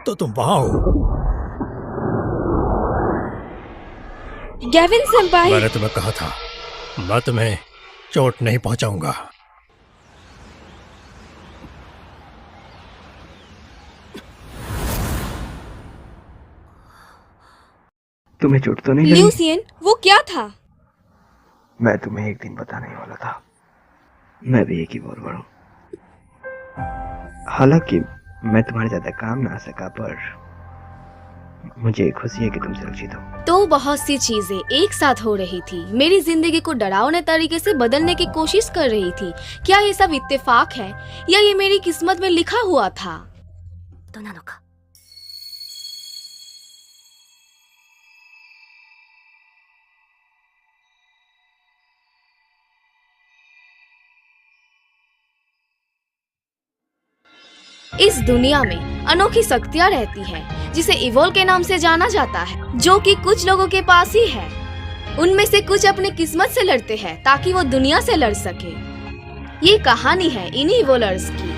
तो तुम वहां हो? गेविन सेंपाई, मैंने तुम्हें कहा था मैं तुम्हें चोट नहीं पहुंचाऊंगा। तुम्हें चोट तो नहीं लगी? ल्यूसियन, वो क्या था? मैं तुम्हें एक दिन बताने वाला था। मैं भी एक ही वॉल्वर हूँ। हालांकि मैं तुम्हारे ज्यादा काम ना आ सका, पर मुझे खुशी है कि तुम सुरक्षित हो। तो बहुत सी चीजें एक साथ हो रही थी। मेरी जिंदगी को डरावने तरीके से बदलने की कोशिश कर रही थी। क्या ये सब इत्तेफाक है या ये मेरी किस्मत में लिखा हुआ था? इस दुनिया में अनोखी शक्तियाँ रहती हैं, जिसे इवोल्व के नाम से जाना जाता है, जो कि कुछ लोगों के पास ही है। उनमें से कुछ अपनी किस्मत से लड़ते हैं ताकि वो दुनिया से लड़ सके। ये कहानी है इन्हीं इवोलर्स की।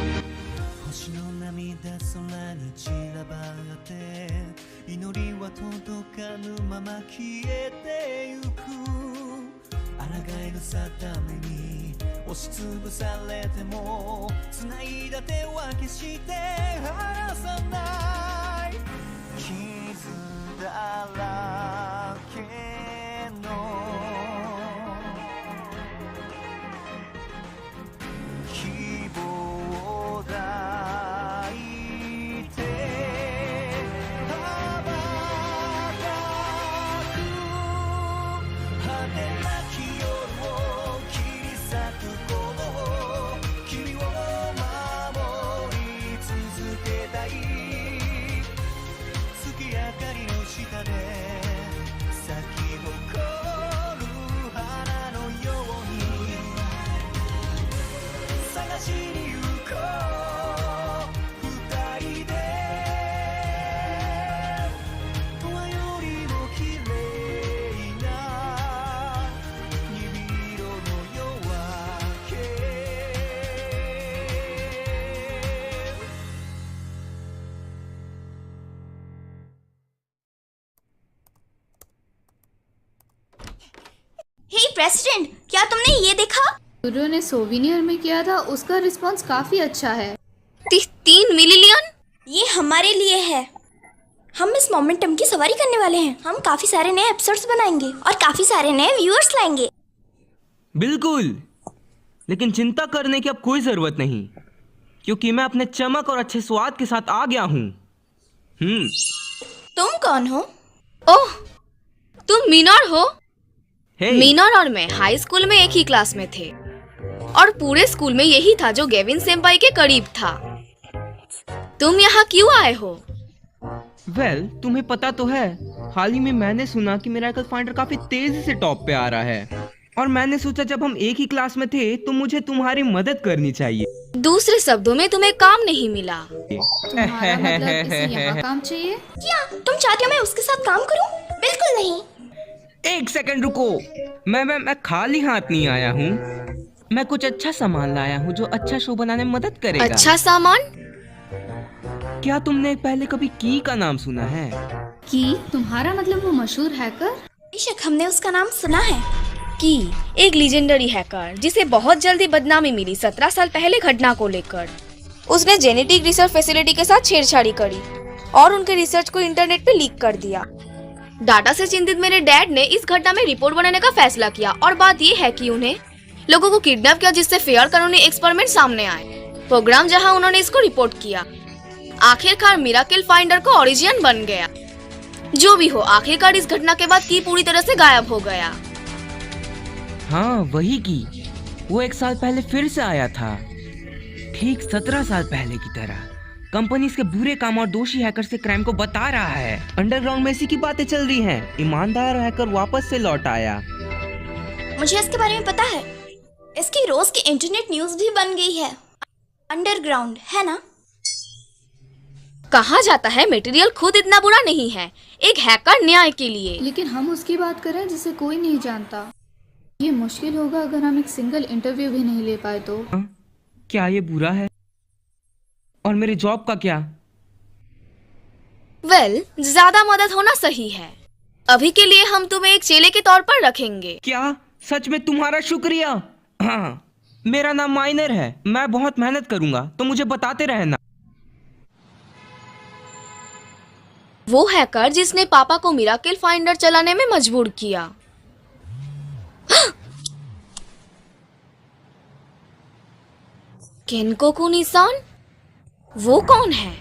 प्रेसिडेंट, क्या तुमने ये देखा? गुरु ने सोविनियर में किया था, उसका रिस्पांस काफी अच्छा है। 3 मिलियन? ये हमारे लिए है। हम इस मोमेंटम की सवारी करने वाले हैं। हम काफी सारे नए एपिसोड्स बनाएंगे और काफी सारे नए व्यूअर्स लाएंगे। बिल्कुल, लेकिन चिंता करने की अब कोई जरूरत नहीं, क्योंकि मैं अपने चमक और अच्छे स्वाद के साथ आ गया हूँ। तुम कौन हो? ओह, तुम मीनोर हो? हे। मीनोर और मैं हाई स्कूल में एक ही क्लास में थे और पूरे स्कूल में यही था जो गेविन सेंपाई के करीब था। तुम यहाँ क्यों आए हो? वेल, तुम्हें पता तो है, हाल ही में मैंने सुना कि मिरेकल फाइंडर काफी तेजी से टॉप पे आ रहा है, और मैंने सोचा जब हम एक ही क्लास में थे तो मुझे तुम्हारी मदद करनी चाहिए। दूसरे शब्दों में तुम्हें काम नहीं मिला। तुम्हारा मतलब इसे यहाँ काम चाहिए? क्या तुम चाहते हो मैं उसके साथ काम करूं? बिल्कुल नहीं। एक सेकंड रुको, मैं खाली हाथ नहीं आया हूँ। मैं कुछ अच्छा सामान लाया हूँ जो अच्छा शो बनाने में मदद करेगा। अच्छा सामान? क्या तुमने पहले कभी की का नाम सुना है? की? तुम्हारा मतलब वो मशहूर हैकर? बेशक हमने उसका नाम सुना है। की एक लीजेंडरी हैकर जिसे बहुत जल्दी बदनामी मिली 17 साल पहले घटना को लेकर। उसने जेनेटिक रिसर्च फैसिलिटी के साथ छेड़छाड़ी करी और उनके रिसर्च को इंटरनेट पे लीक कर दिया। डाटा से चिंतित मेरे डैड ने इस घटना में रिपोर्ट बनाने का फैसला किया, और बात ये है कि उन्हें लोगों को किडनैप किया जिससे फेयर कानूनी एक्सपेरिमेंट सामने आए। प्रोग्राम जहां उन्होंने इसको रिपोर्ट किया। आखिरकार मिरेकल फाइंडर को ओरिजिन बन गया। जो भी हो, आखिरकार इस घटना के बाद की पूरी तरह से गायब हो गया। हाँ, वही की। वो 1 साल पहले फिर से आया था, ठीक 17 साल पहले की तरह। कंपनी इसके बुरे काम और दोषी हैकर से क्राइम को बता रहा है। अंडरग्राउंड में इसी की बातें चल रही हैं। ईमानदार हैकर वापस से लौट आया। मुझे इसके बारे में पता है। इसकी रोज की इंटरनेट न्यूज भी बन गई है। अंडरग्राउंड है ना? कहा जाता है मटेरियल खुद इतना बुरा नहीं है, एक हैकर न्याय के लिए। लेकिन हम उसकी बात करें जिसे कोई नहीं जानता। ये मुश्किल होगा अगर हम एक सिंगल इंटरव्यू भी नहीं ले पाए तो। क्या ये बुरा है? और मेरे जॉब का क्या? वेल, ज्यादा मदद होना सही है। अभी के लिए हम तुम्हें एक चेले के तौर पर रखेंगे। क्या? सच में तुम्हारा शुक्रिया। हाँ, मेरा नाम माइनर है। मैं बहुत मेहनत करूंगा, तो मुझे बताते रहना। वो हैकर जिसने पापा को मिराकिल फाइंडर चलाने में मजबूर किया। केनकोकू-निसान? वो कौन है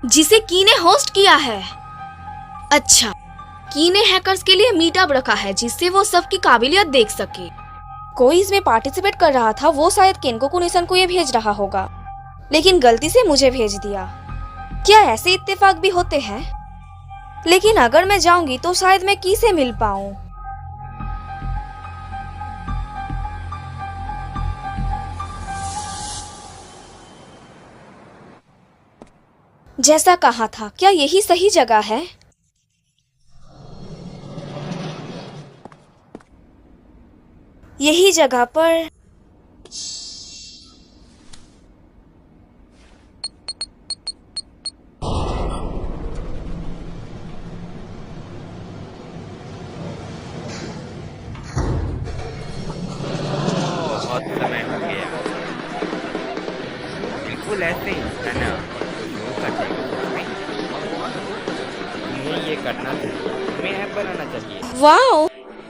जिसे की ने होस्ट किया है? अच्छा, की ने हैकर्स के लिए मीटअप रखा है जिससे वो सबकी काबिलियत देख सके। कोई इसमें पार्टिसिपेट कर रहा था, वो शायद केनकोकू-निसान को ये भेज रहा होगा, लेकिन गलती से मुझे भेज दिया। क्या ऐसे इत्तेफाक भी होते हैं? लेकिन अगर मैं जाऊंगी तो शायद मैं की से मिल पाऊं। जैसा कहा था, क्या यही सही जगह है? यही जगह पर बहुत समय हो गया। बिल्कुल ऐसे ही है ना? तुम्हें ये करना चाहिए, तुम्हें ऐप बनाना चाहिए। वाओ,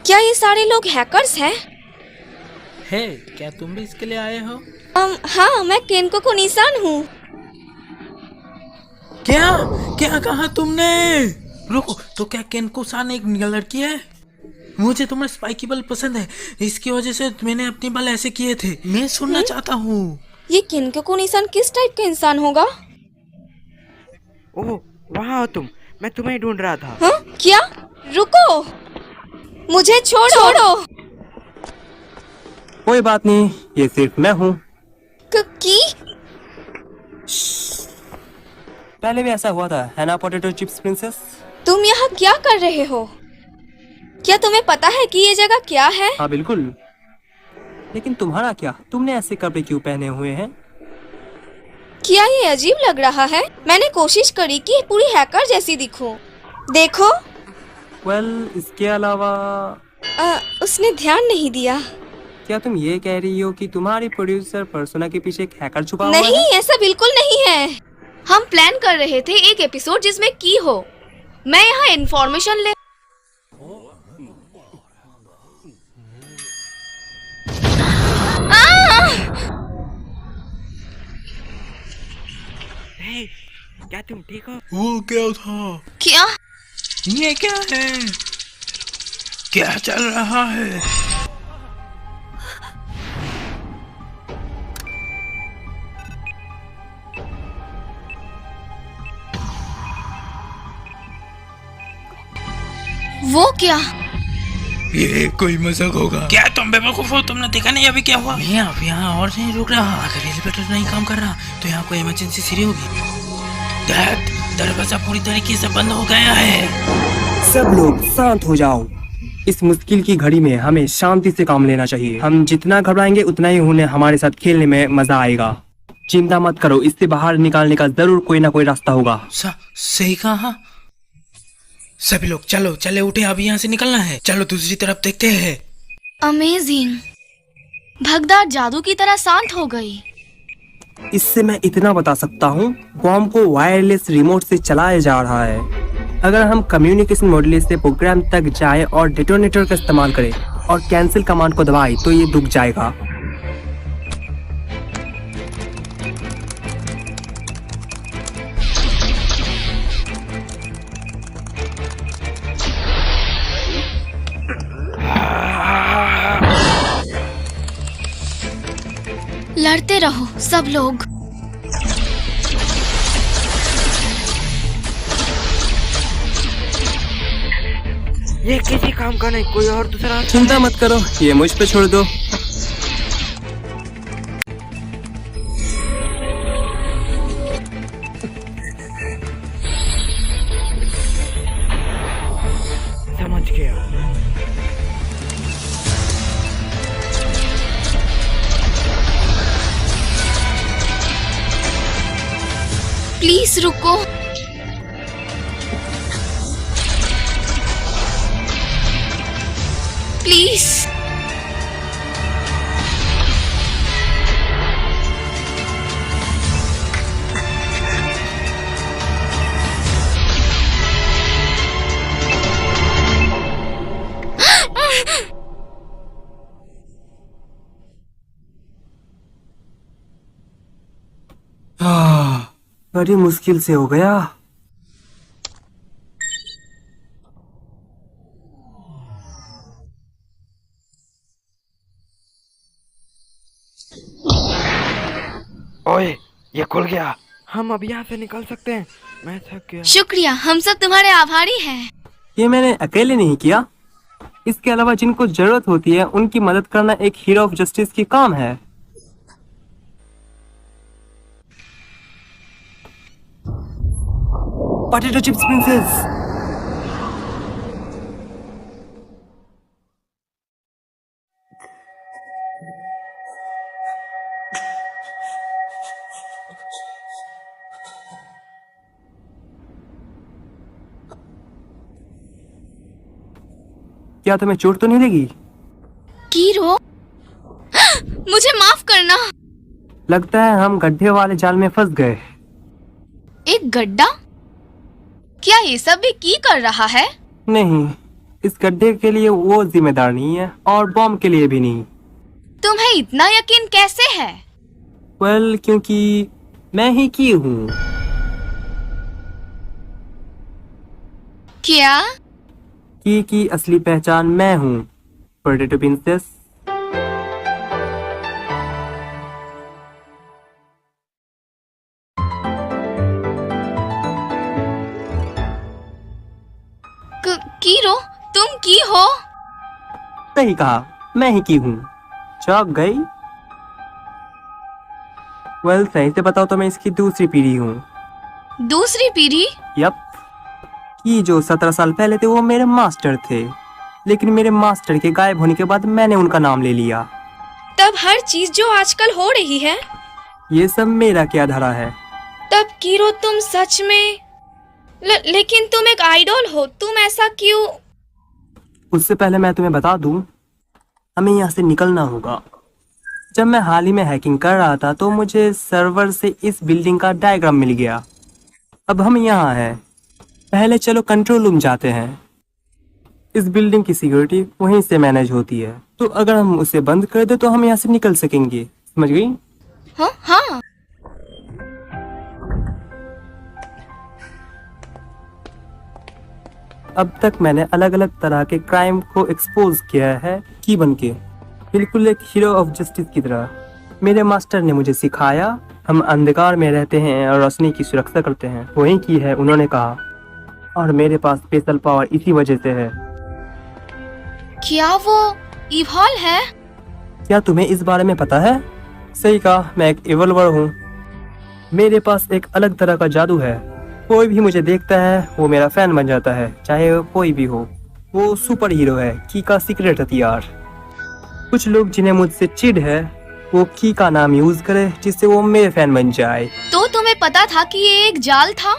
क्या ये सारे लोग हैकर्स हैं? हे, क्या तुम भी इसके लिए आए हो? हाँ, मैं केनकोकू-निसान हूँ। क्या क्या कहा तुमने? रुको, तो क्या केनको-सान एक लड़की है? मुझे तुम्हारा स्पाइकी बल पसंद है, इसकी वजह से मैंने अपने बल ऐसे किए थे। मैं सुनना चाहता हूँ। ये केनकोकू-निसान किस टाइप का इंसान होगा? ओह, वहाँ हो तुम। मैं तुम्हें ढूंढ रहा था। हाँ? क्या? रुको, मुझे छोड़ो। कोई बात नहीं, ये सिर्फ मैं हूँ। की? पहले भी ऐसा हुआ था, है ना पोटैटो चिप्स प्रिंसेस? तुम यहाँ क्या कर रहे हो? क्या तुम्हें पता है कि ये जगह क्या है? हाँ बिल्कुल, लेकिन तुम्हारा क्या? तुमने ऐसे कपड़े क्यों पहने हुए हैं? क्या ये अजीब लग रहा है? मैंने कोशिश करी कि पूरी हैकर जैसी दिखूं। देखो। इसके अलावा उसने ध्यान नहीं दिया। क्या तुम ये कह रही हो कि तुम्हारी प्रोड्यूसर पर्सोना के पीछे एक हैकर छुपा हुआ है? नहीं, ऐसा बिल्कुल नहीं है। हम प्लान कर रहे थे एक एपिसोड जिसमें की हो। मैं यहाँ इन्फॉर्मेशन ले हे, क्या तुम ठीक हो? वो क्या था? क्या? ये क्या है? क्या चल रहा है? वो क्या? ये कोई मजाक होगा। क्या तुम बेवकूफ हो? तुमने देखा नहीं अभी क्या हुआ? मैं अब यहाँ और नहीं रुक रहा। अगर एलिवेटर नहीं काम कर रहा तो यहाँ कोई इमरजेंसी सीरी होगी। दैट दरवाजा पूरी तरीके से बंद हो गया है। सब लोग शांत हो जाओ। इस मुश्किल की घड़ी में हमें शांति से काम लेना चाहिए। हम जितना घबराएंगे उतना ही उन्हें हमारे साथ खेलने में मजा आएगा। चिंता मत करो, इससे बाहर निकालने का जरूर कोई ना कोई रास्ता होगा। सही कहा। सभी लोग चलो, चले उठे, अभी यहाँ से निकलना है। चलो दूसरी तरफ देखते हैं। अमेजिंग, भगदार जादू की तरह शांत हो गई। इससे मैं इतना बता सकता हूँ, बॉम्ब को वायरलेस रिमोट से चलाया जा रहा है। अगर हम कम्युनिकेशन मॉड्यूल से प्रोग्राम तक जाए और डेटोनेटर का इस्तेमाल करें और कैंसिल कमांड को दबाए तो ये रुक जाएगा। लड़ते रहो सब लोग। ये किसी काम का नहीं, कोई और दूसरा। चिंता मत करो, ये मुझ पे छोड़ दो। समझ गया। प्लीज रुको। प्लीज। बड़ी मुश्किल से हो गया। ओए, ये खुल गया। हम अब यहाँ से निकल सकते हैं। मैं थक गया। शुक्रिया, हम सब तुम्हारे आभारी हैं। ये मैंने अकेले नहीं किया। इसके अलावा जिनको जरूरत होती है उनकी मदद करना एक हीरो ऑफ जस्टिस की काम है। Potato chips princess. क्या तुम्हें चोट तो नहीं लगी? कीरो, मुझे माफ करना। लगता है हम गड्ढे वाले जाल में फंस गए। एक गड्ढा? क्या ये सब भी की कर रहा है? नहीं, इस गड्ढे के लिए वो जिम्मेदार नहीं है और बॉम्ब के लिए भी नहीं। तुम्हें इतना यकीन कैसे है? वेल, क्योंकि मैं ही की हूँ। क्या? की असली पहचान मैं हूँ, पोटैटो प्रिंसेस। कीरो, तुम की हो? सही कहा, मैं ही की हूँ। चौंक गई? वेल, सही से बताओ तो मैं इसकी दूसरी पीढ़ी हूँ। दूसरी पीढ़ी? यप। कि जो 17 साल पहले थे वो मेरे मास्टर थे, लेकिन मेरे मास्टर के गायब होने के बाद मैंने उनका नाम ले लिया। तब हर चीज जो आजकल हो रही है, ये सब मेरा क्या धरा है? तब कीरो तुम सच में लेकिन तुम एक आइडल हो, तुम ऐसा क्यों? उससे पहले मैं तुम्हें बता दूं, हमें यहाँ से निकलना होगा। जब मैं हाल ही में हैकिंग कर रहा था तो मुझे सर्वर से इस बिल्डिंग का डायग्राम मिल गया। अब हम यहाँ हैं। पहले चलो कंट्रोल रूम जाते हैं। इस बिल्डिंग की सिक्योरिटी वहीं से मैनेज होती है, तो अगर हम उसे बंद कर दे तो हम यहाँ से निकल सकेंगे। समझ गई? हाँ हाँ। अब तक मैंने अलग अलग तरह के क्राइम को एक्सपोज किया है की बन के, बिल्कुल एक हीरो ऑफ जस्टिस की तरह। मेरे मास्टर ने मुझे सिखाया, हम अंधकार में रहते हैं और रोशनी की सुरक्षा करते हैं। वही की है उन्होंने कहा, और मेरे पास स्पेशल पावर इसी वजह से है। क्या वो इवॉल है? क्या तुम्हें इस बारे में पता है? सही कहा, मैं एक इवॉल्वर हूँ। मेरे पास एक अलग तरह का जादू है। कोई भी मुझे देखता है वो मेरा फैन बन जाता है, चाहे वो कोई भी हो। वो सुपर हीरो है, की का सीक्रेट हथियार। कुछ लोग जिन्हें मुझसे चिढ़ है, वो की का नाम यूज करे जिससे वो मेरे फैन बन जाए। तो तुम्हें पता था कि ये एक जाल था?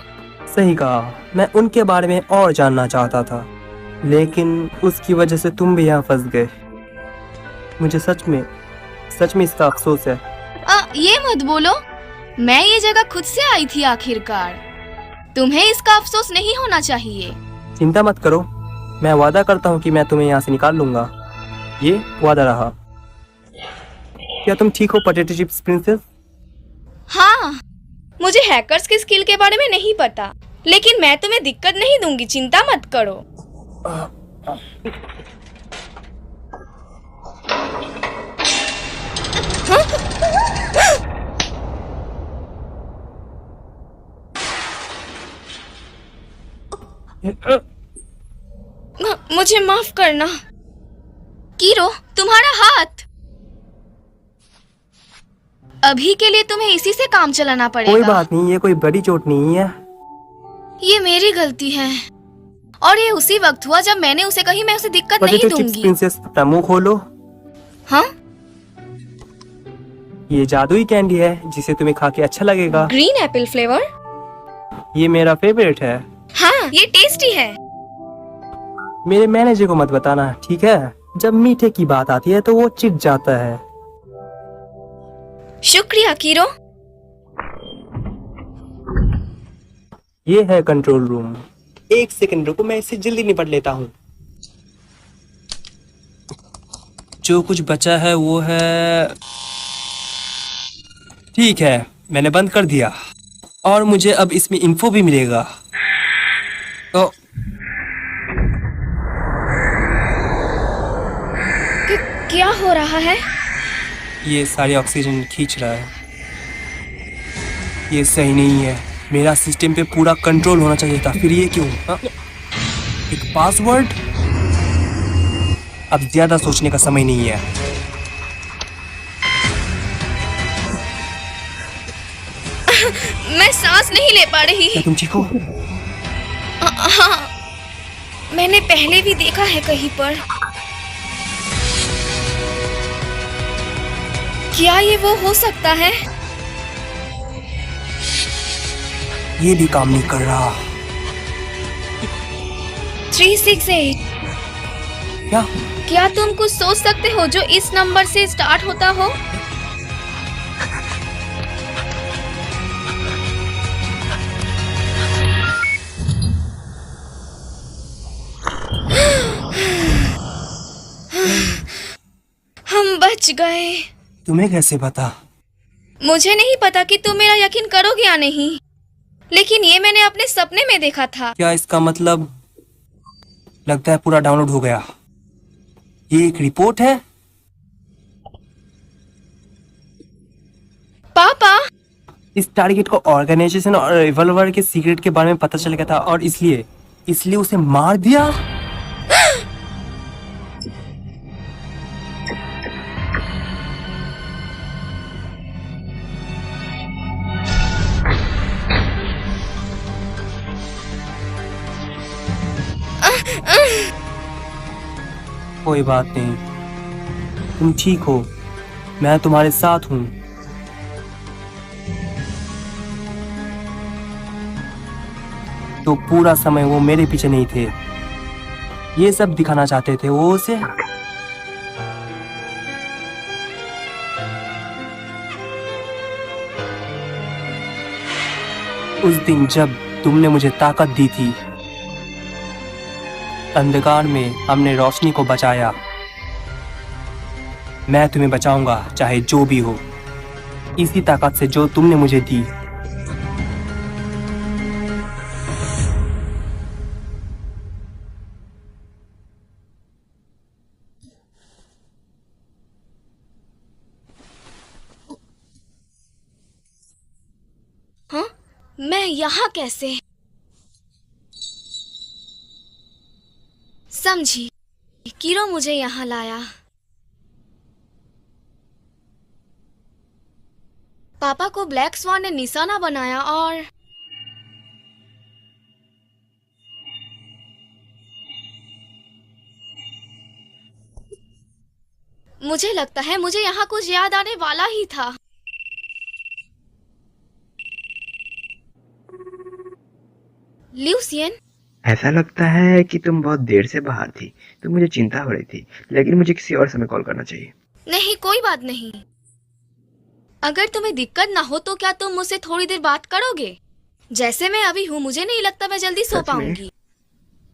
सही कहा, मैं उनके बारे में और जानना चाहता था, लेकिन उसकी वजह से तुम भी यहाँ फंस गए। मुझे सच में इसका अफसोस है। ये मत बोलो, मैं ये जगह खुद से आई थी आखिरकार। तुम्हें इसका अफसोस नहीं होना चाहिए। चिंता मत करो, मैं वादा करता हूँ कि मैं तुम्हें यहाँ से निकाल लूंगा। ये वादा रहा। क्या तुम ठीक हो पोटैटो चिप्स प्रिंसेस? हाँ, मुझे हैकर्स की स्किल के बारे में नहीं पता, लेकिन मैं तुम्हें दिक्कत नहीं दूंगी, चिंता मत करो। मुझे माफ करना। कीरो, तुम्हारा हाथ। अभी के लिए तुम्हें इसी से काम चलाना पड़ेगा। कोई बात नहीं, ये कोई बड़ी चोट नहीं है। ये मेरी गलती है, और ये उसी वक्त हुआ जब मैंने उसे कही मैं उसे दिक्कत नहीं पोटैटो चिप्स दूंगी। प्रिंसेस, अपना मुंह खोलो। हाँ? ये जादुई कैंडी है जिसे तुम्हें खा के अच्छा लगेगा। Green Apple flavour? ये मेरा फेवरेट है। हाँ, ये टेस्टी है। मेरे मैनेजर को मत बताना, ठीक है? जब मीठे की बात आती है तो वो चिढ़ जाता है। शुक्रिया कीरो। ये है कंट्रोल रूम। एक सेकंड रुको, मैं इससे जल्दी निपट लेता हूँ। जो कुछ बचा है वो है, ठीक है, मैंने बंद कर दिया और मुझे अब इसमें इंफो भी मिलेगा। तो क्या हो रहा है? ये सारी ऑक्सीजन खींच रहा है। ये सही नहीं है। मेरा सिस्टम पे पूरा कंट्रोल होना चाहिए था, फिर ये क्यों? हाँ? एक पासवर्ड? अब ज्यादा सोचने का समय नहीं है। मैं सांस नहीं ले पा रही। क्या तुम ठीक हो? हाँ, मैंने पहले भी देखा है कहीं पर। क्या ये वो हो सकता है? ये भी काम नहीं कर रहा। 368। क्या? क्या तुम कुछ सोच सकते हो जो इस नंबर से स्टार्ट होता हो? हम बच गए। तुम्हें कैसे पता? मुझे नहीं पता कि तुम मेरा यकीन करोगे या नहीं, लेकिन ये मैंने अपने सपने में देखा था। क्या इसका मतलब? लगता है पूरा डाउनलोड हो गया। ये एक रिपोर्ट है। पापा, इस टारगेट को ऑर्गेनाइजेशन और रिवॉल्वर के सीक्रेट के बारे में पता चल गया था और इसलिए उसे मार दिया। कोई बात नहीं, तुम ठीक हो, मैं तुम्हारे साथ हूँ। तो पूरा समय वो मेरे पीछे नहीं थे, ये सब दिखाना चाहते थे वो उसे। उस दिन जब तुमने मुझे ताकत दी थी, अंधकार में हमने रोशनी को बचाया। मैं तुम्हें बचाऊंगा चाहे जो भी हो, इसी ताकत से जो तुमने मुझे दी। हाँ? मैं यहाँ कैसे? समझी, कीरो मुझे यहाँ लाया। पापा को ब्लैक स्वान ने निशाना बनाया और मुझे लगता है मुझे यहाँ कुछ याद आने वाला ही था। ल्यूसियन, ऐसा लगता है कि तुम बहुत देर से बाहर थी, तो मुझे चिंता हो रही थी, लेकिन मुझे किसी और समय कॉल करना चाहिए। नहीं कोई बात नहीं। अगर तुम्हें दिक्कत ना हो तो क्या तुम मुझसे थोड़ी देर बात करोगे? जैसे मैं अभी हूँ, मुझे नहीं लगता मैं जल्दी सो सच में? पाऊंगी।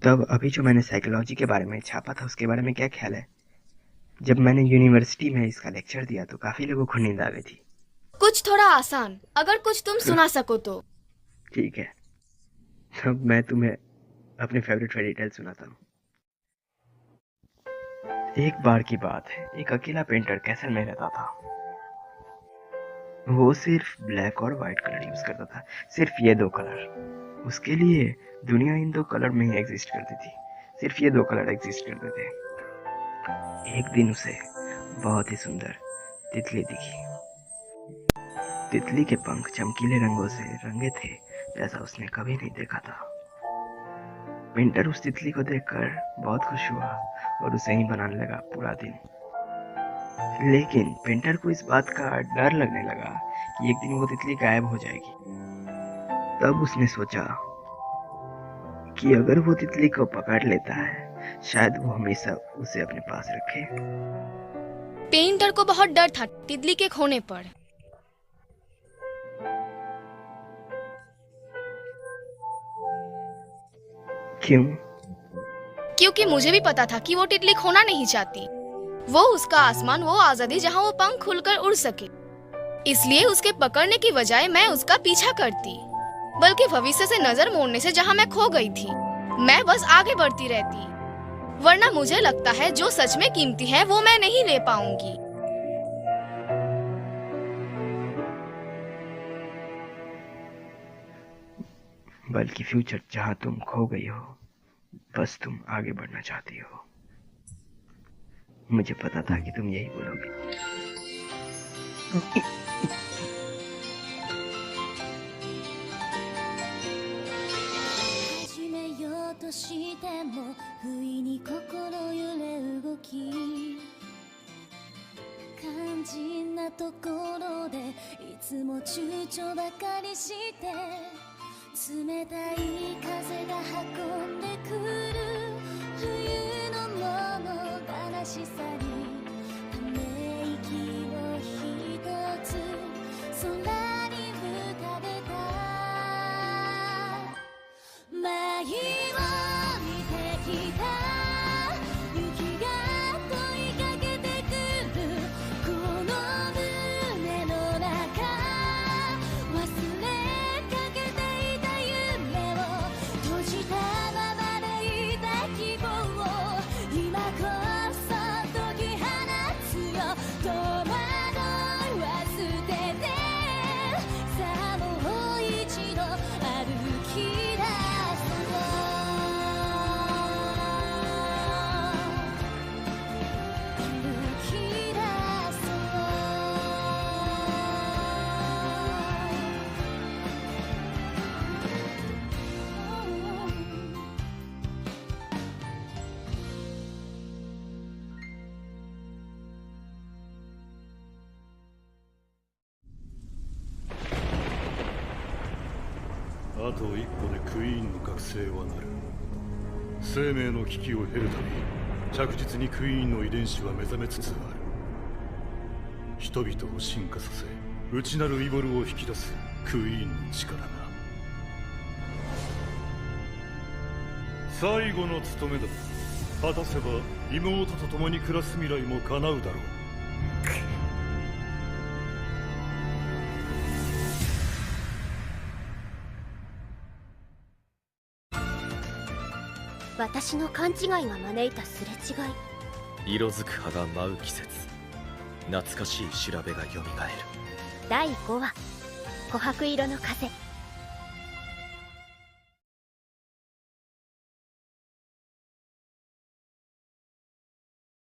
तब अभी जो मैंने साइकोलॉजी के बारे में छापा था उसके बारे में क्या ख्याल है? जब मैंने यूनिवर्सिटी में इसका लेक्चर दिया तो काफी लोगों को नींद आ गई थी। कुछ थोड़ा आसान, अगर कुछ तुम सुना सको तो। ठीक है, तब मैं तुम्हें अपने फेवरेट फेरी टेल सुनाता हूँ। एक बार की बात है, एक अकेला पेंटर कैसल में रहता था। वो सिर्फ ब्लैक और वाइट कलर यूज करता था, सिर्फ ये दो कलर। उसके लिए दुनिया इन दो कलर में ही एग्जिस्ट करती थी, सिर्फ ये दो कलर एग्जिस्ट करते थे। एक दिन उसे बहुत ही सुंदर तितली दिखी। तितली के पंख चमकीले रंगों से रंगे थे, जैसा उसने कभी नहीं देखा था। पेंटर उस तितली को देखकर बहुत खुश हुआ और उसे ही बनाने लगा पूरा दिन। लेकिन पेंटर को इस बात का डर लगने लगा कि एक दिन वो तितली गायब हो जाएगी। तब उसने सोचा कि अगर वो तितली को पकड़ लेता है शायद वो हमेशा उसे अपने पास रखे। पेंटर को बहुत डर था तितली के खोने पर। क्यों? क्योंकि मुझे भी पता था कि वो तितली खोना नहीं चाहती। वो उसका आसमान, वो आजादी जहाँ वो पंख खुलकर उड़ सके। इसलिए उसके पकड़ने की बजाय मैं उसका पीछा करती, बल्कि भविष्य से नजर मोड़ने से जहाँ मैं खो गई थी मैं बस आगे बढ़ती रहती। वरना मुझे लगता है जो सच में कीमती है वो मैं नहीं ले पाऊंगी। बल्कि फ्यूचर जहाँ तुम खो गई हो बस तुम आगे बढ़ना चाहती हो। मुझे पता था कि तुम यही बोलोगे।あと一歩でクイーンの覚醒はなる。生命の危機を経るたび着実にクイーンの遺伝子は目覚めつつある。人々を進化させ内なるイボルを引き出すクイーンの力が最後の務めだ。果たせば妹と共に暮らす未来も叶うだろう。私の勘違いが招いたすれ違い。色づく葉が舞う季節、懐かしい調べがよみがえる。第5話、琥珀色の風。